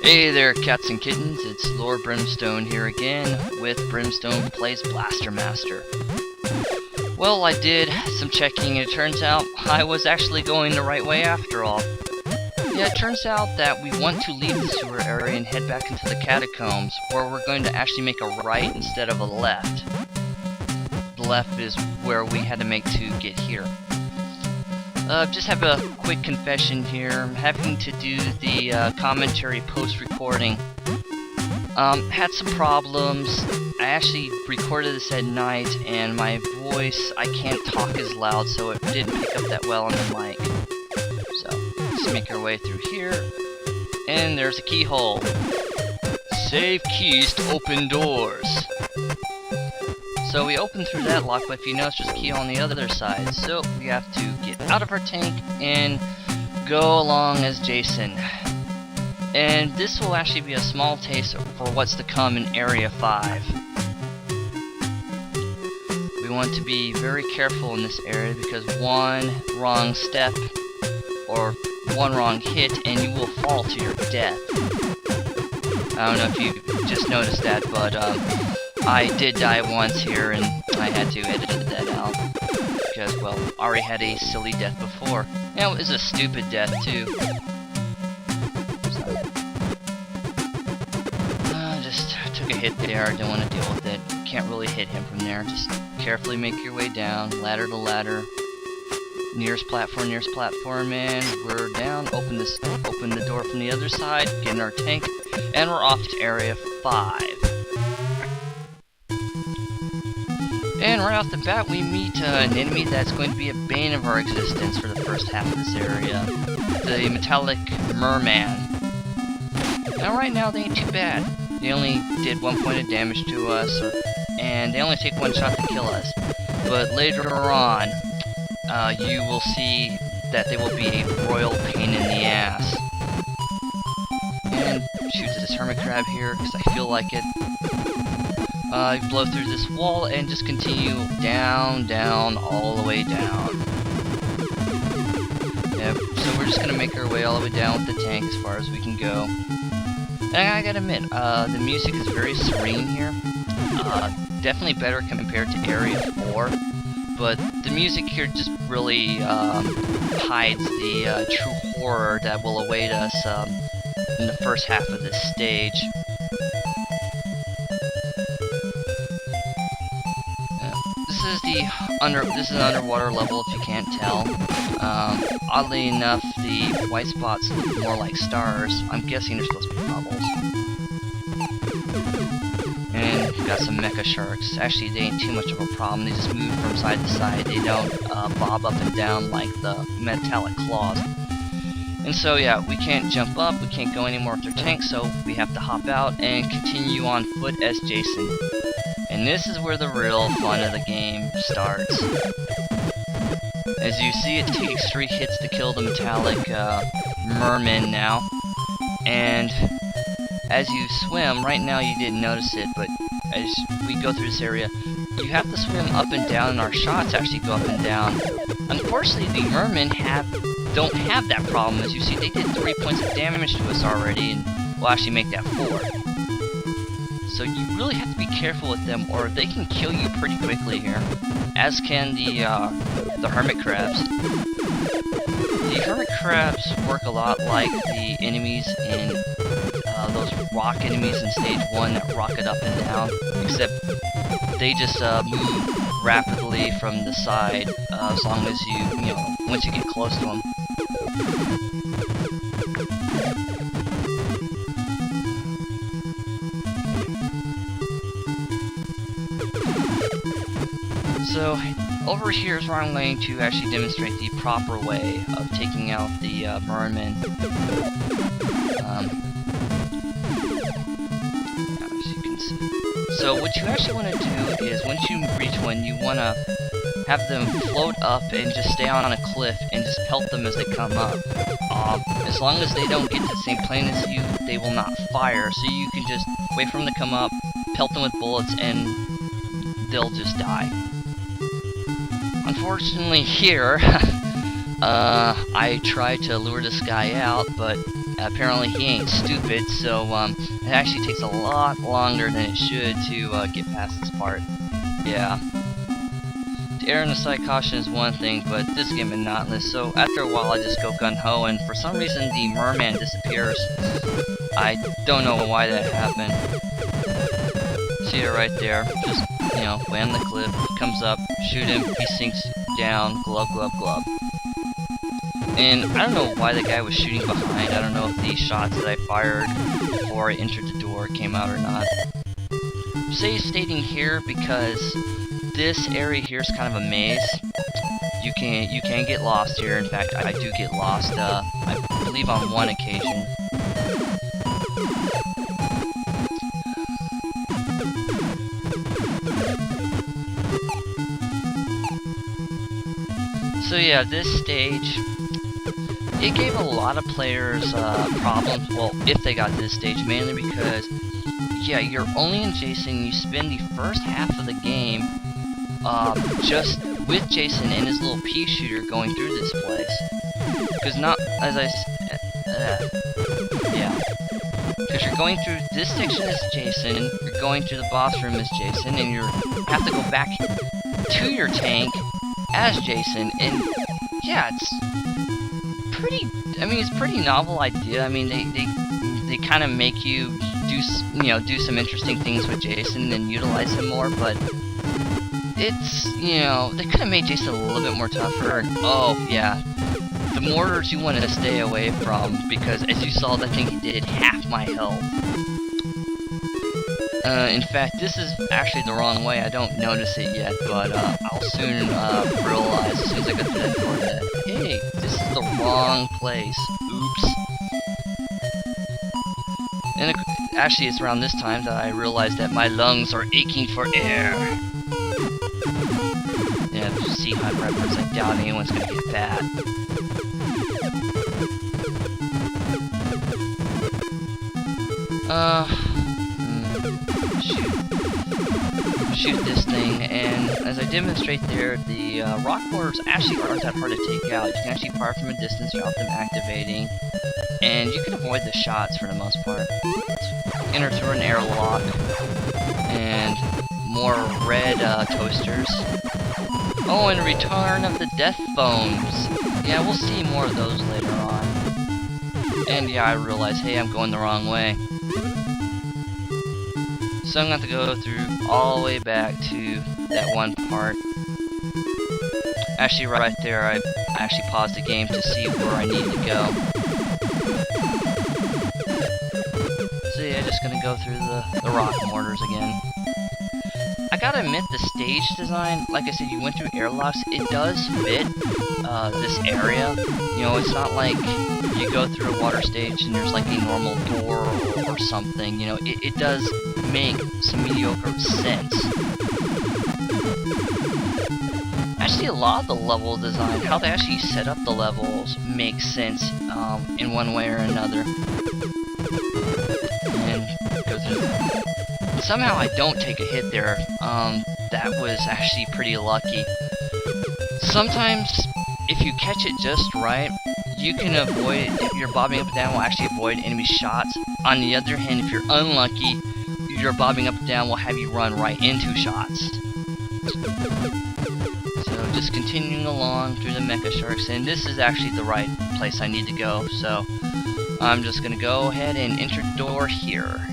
Hey there, cats and kittens, it's Lord Brimstone here again with Brimstone Plays Blaster Master. Well, I did some checking and it turns out I was actually going the right way after all. Yeah, it turns out that we want to leave the sewer area and head back into the catacombs, where we're going to actually make a right instead of a left. The left is where we had to make to get here. Just have a quick confession here. I'm having to do the commentary post-recording. Had some problems. I actually recorded this at night, and my voice, I can't talk as loud, so it didn't pick up that well on the mic. So, just make our way through here. And there's a keyhole. Save keys to open doors. So we open through that lock, but if you notice, there's a key on the other side. So we have to get out of our tank and go along as Jason. And this will actually be a small taste for what's to come in Area 5. We want to be very careful in this area because one wrong step or one wrong hit and you will fall to your death. I don't know if you just noticed that, but I did die once here, and I had to edit that out, because, well, I already had a silly death before. Now, it was a stupid death, too. So, just took a hit there, didn't want to deal with it. Can't really hit him from there, just carefully make your way down, ladder to ladder. Nearest platform, and we're down, open the door from the other side, get in our tank, and we're off to Area 5. And right off the bat, we meet an enemy that's going to be a bane of our existence for the first half of this area. The metallic merman. Now right now, they ain't too bad. They only did 1 point of damage to us, and they only take one shot to kill us. But later on, you will see that they will be a royal pain in the ass. And shoot this hermit crab here, because I feel like it. Blow through this wall and just continue down, all the way down. Yep, so we're just gonna make our way all the way down with the tank as far as we can go. And I gotta admit, the music is very serene here. Definitely better compared to Area 4, but the music here just really hides the true horror that will await us in the first half of this stage. This is an underwater level, if you can't tell. Oddly enough, the white spots look more like stars. I'm guessing they're supposed to be bubbles. And we've got some mecha sharks. Actually, they ain't too much of a problem. They just move from side to side. They don't bob up and down like the metallic claws. And so, yeah, we can't jump up. We can't go anymore with their tank, so we have to hop out and continue on foot as Jason. And this is where the real fun of the game starts. As you see, it takes 3 hits to kill the metallic merman now. And as you swim, right now you didn't notice it, but as we go through this area, you have to swim up and down, and our shots actually go up and down. Unfortunately, the mermen don't have that problem. As you see, they did 3 points of damage to us already, and we'll actually make that 4. So you really have to be careful with them, or they can kill you pretty quickly here. As can the hermit crabs. The hermit crabs work a lot like the enemies in those rock enemies in stage 1 that rocket up and down, except they just move rapidly from the side as long as you know, once you get close to them. So, over here is where I'm going to actually demonstrate the proper way of taking out the merman. As you can see. So, what you actually want to do is, once you reach one, you want to have them float up and just stay on a cliff and just pelt them as they come up. As long as they don't get to the same plane as you, they will not fire. So you can just wait for them to come up, pelt them with bullets, and they'll just die. Unfortunately here, I tried to lure this guy out, but apparently he ain't stupid, so it actually takes a lot longer than it should to get past this part. Yeah. To err on the side caution is one thing, but this game is monotonous, so after a while I just go gun-ho, and for some reason the merman disappears. I don't know why that happened. See it right there. Just, you know, land the cliff, comes up, shoot him, he sinks down, glub, glub, glub. And I don't know why the guy was shooting behind. I don't know if the shots that I fired before I entered the door came out or not. Say stating here because this area here is kind of a maze. You can get lost here. In fact, I do get lost. I believe on one occasion. So yeah, this stage, it gave a lot of players problems, well, if they got to this stage, mainly because, yeah, you're only in Jason, you spend the first half of the game just with Jason and his little pea shooter going through this place. Because not, as I yeah. Because you're going through this section as Jason, you're going to the boss room as Jason, and you have to go back to your tank as Jason, and yeah, it's pretty, I mean, it's a pretty novel idea. I mean, they kind of make you do some interesting things with Jason and utilize him more, but it's, you know, they could have made Jason a little bit more tougher. And, oh yeah, the mortars you want to stay away from, because as you saw, that thing did half my health. In fact, this is actually the wrong way. I don't notice it yet, but I'll soon realize as soon as I get to that door that, hey, this is the wrong place. Oops. And actually, it's around this time that I realized that my lungs are aching for air. Yeah, Seahut reference. I doubt anyone's gonna get that. Shoot this thing, and as I demonstrate there, the rock mortars actually aren't that hard to take out. You can actually fire from a distance without them activating, and you can avoid the shots for the most part. Enter through an airlock, and more red toasters. Oh, and return of the death bones. Yeah, we'll see more of those later on. And yeah, I realize, hey, I'm going the wrong way. So I'm going to have to go through all the way back to that one part. Actually, right there, I actually paused the game to see where I need to go. So yeah, just going to go through the rock mortars again. I gotta admit, the stage design, like I said, you went through airlocks, it does fit this area. You know, it's not like you go through a water stage and there's like a normal door or something. You know, it does make some mediocre sense. Actually, a lot of the level design, how they actually set up the levels, makes sense in one way or another. And go through. Somehow I don't take a hit there. That was actually pretty lucky. Sometimes, if you catch it just right, you can avoid, if you're bobbing up and down, will actually avoid enemy shots. On the other hand, if you're unlucky, your bobbing up and down will have you run right into shots. So just continuing along through the mecha sharks, and this is actually the right place I need to go, so I'm just gonna go ahead and enter the door here.